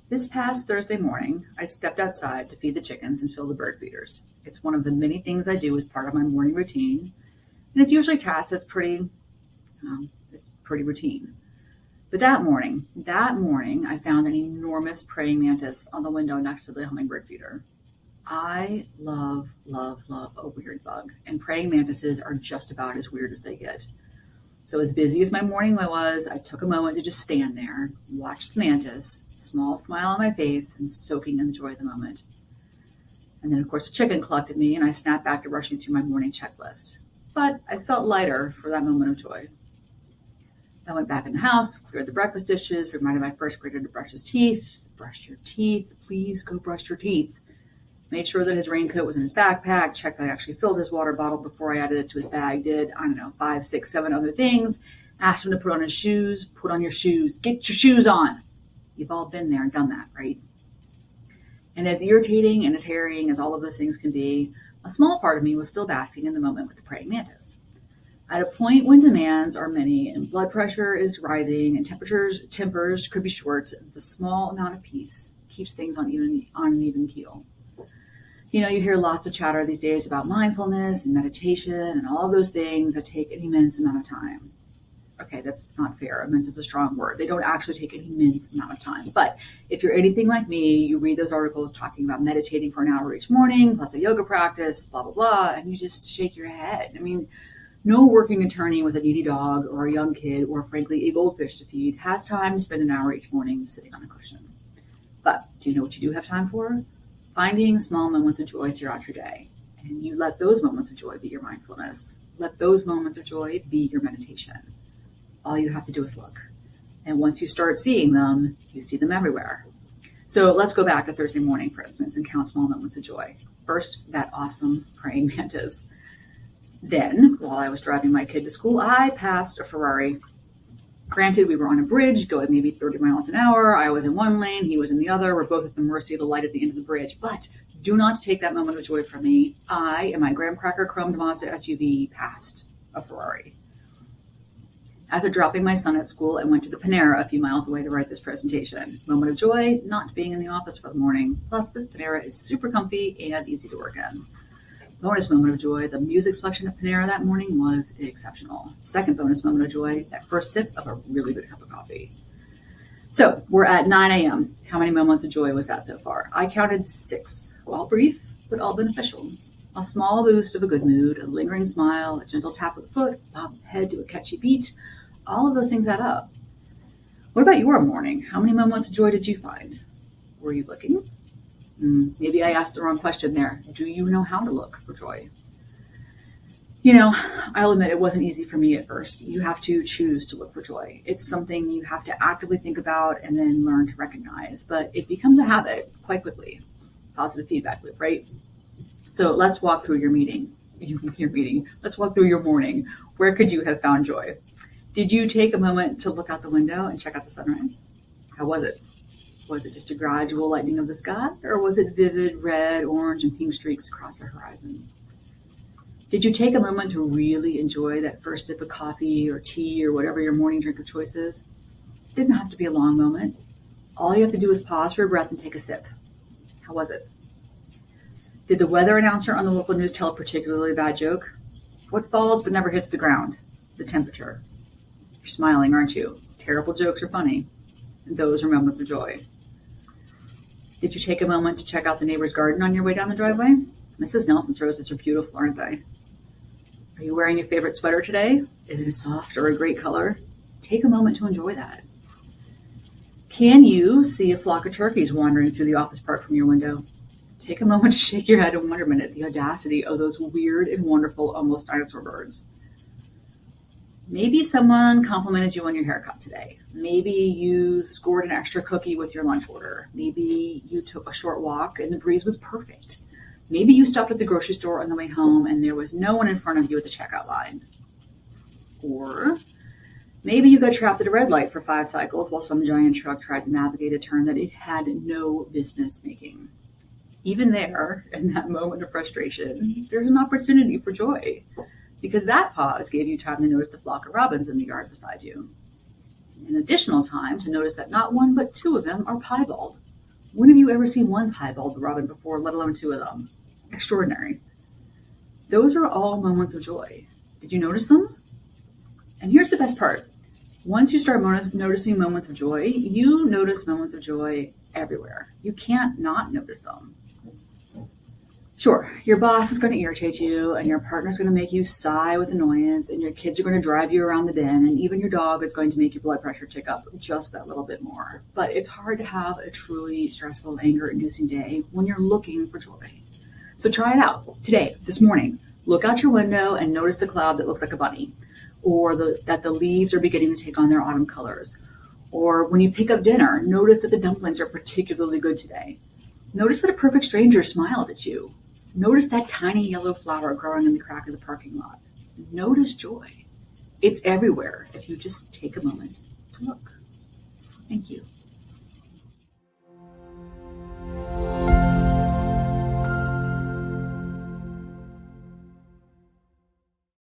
This past Thursday morning, I stepped outside to feed the chickens and fill the bird feeders. It's one of the many things I do as part of my morning routine, and it's usually a task that's pretty routine. But that morning, I found an enormous praying mantis on the window next to the hummingbird feeder. I love, love, love a weird bug, and praying mantises are just about as weird as they get. So as busy as my morning was, I took a moment to just stand there, watch the mantis, small smile on my face, and soaking in the joy of the moment. And then, of course, a chicken clucked at me, and I snapped back to rushing through my morning checklist. But I felt lighter for that moment of joy. I went back in the house, cleared the breakfast dishes, reminded my first grader to brush his teeth. Brush your teeth. Please go brush your teeth. Made sure that his raincoat was in his backpack, checked that I actually filled his water bottle before I added it to his bag, did, 5, 6, 7 other things. Asked him to put on his shoes. Put on your shoes. Get your shoes on. You've all been there and done that, right? And as irritating and as harrying as all of those things can be, a small part of me was still basking in the moment with the praying mantis. At a point when demands are many and blood pressure is rising and tempers could be short, the small amount of peace keeps things on an even keel. You hear lots of chatter these days about mindfulness and meditation and all of those things that take an immense amount of time. Okay, that's not fair. Immense is a strong word. They don't actually take an immense amount of time. But if you're anything like me, you read those articles talking about meditating for an hour each morning, plus a yoga practice, blah, blah, blah, and you just shake your head. No working attorney with a needy dog or a young kid or, frankly, a goldfish to feed has time to spend an hour each morning sitting on a cushion. But do you know what you do have time for? Finding small moments of joy throughout your day. And you let those moments of joy be your mindfulness. Let those moments of joy be your meditation. All you have to do is look. And once you start seeing them, you see them everywhere. So let's go back to Thursday morning, for instance, and count small moments of joy. First, that awesome praying mantis. Then, while I was driving my kid to school, I passed a Ferrari. Granted, we were on a bridge going maybe 30 miles an hour. I was in one lane, he was in the other. We're both at the mercy of the light at the end of the bridge. But do not take that moment of joy from me. I and my graham cracker chromed Mazda SUV passed a Ferrari. After dropping my son at school, I went to the Panera a few miles away to write this presentation. Moment of joy, not being in the office for the morning. Plus, this Panera is super comfy and easy to work in. Bonus moment of joy, the music selection at Panera that morning was exceptional. Second bonus moment of joy, that first sip of a really good cup of coffee. So we're at 9 a.m. How many moments of joy was that so far? I counted 6, all brief, but all beneficial. A small boost of a good mood, a lingering smile, a gentle tap of the foot, bob the head to a catchy beat. All of those things add up. What about your morning? How many moments of joy did you find? Were you looking? Maybe I asked the wrong question there. Do you know how to look for joy? I'll admit it wasn't easy for me at first. You have to choose to look for joy. It's something you have to actively think about and then learn to recognize. But it becomes a habit quite quickly. Positive feedback loop, right? So let's walk through your meeting. Let's walk through your morning. Where could you have found joy? Did you take a moment to look out the window and check out the sunrise? How was it? Was it just a gradual lightening of the sky, or was it vivid red, orange, and pink streaks across the horizon? Did you take a moment to really enjoy that first sip of coffee or tea or whatever your morning drink of choice is? It didn't have to be a long moment. All you have to do is pause for a breath and take a sip. How was it? Did the weather announcer on the local news tell a particularly bad joke? What falls but never hits the ground? The temperature. You're smiling, aren't you? Terrible jokes are funny. And those are moments of joy. Did you take a moment to check out the neighbor's garden on your way down the driveway? Mrs. Nelson's roses are beautiful, aren't they? Are you wearing your favorite sweater today? Is it a soft or a great color? Take a moment to enjoy that. Can you see a flock of turkeys wandering through the office park from your window? Take a moment to shake your head in wonderment at the audacity of those weird and wonderful, almost dinosaur birds. Maybe someone complimented you on your haircut today. Maybe you scored an extra cookie with your lunch order. Maybe you took a short walk and the breeze was perfect. Maybe you stopped at the grocery store on the way home and there was no one in front of you at the checkout line. Or maybe you got trapped at a red light for 5 cycles while some giant truck tried to navigate a turn that it had no business making. Even there, in that moment of frustration, there's an opportunity for joy, because that pause gave you time to notice the flock of robins in the yard beside you. An additional time to notice that not one but 2 of them are piebald. When have you ever seen one piebald robin before, let alone two of them? Extraordinary. Those are all moments of joy. Did you notice them? And here's the best part. Once you start noticing moments of joy, you notice moments of joy everywhere. You can't not notice them. Sure, your boss is going to irritate you, and your partner's going to make you sigh with annoyance, and your kids are going to drive you around the bend, and even your dog is going to make your blood pressure tick up just that little bit more. But it's hard to have a truly stressful, anger-inducing day when you're looking for joy. So try it out today, this morning. Look out your window and notice the cloud that looks like a bunny, or that the leaves are beginning to take on their autumn colors. Or when you pick up dinner, notice that the dumplings are particularly good today. Notice that a perfect stranger smiled at you. Notice that tiny yellow flower growing in the crack of the parking lot. Notice joy. It's everywhere if you just take a moment to look. Thank you.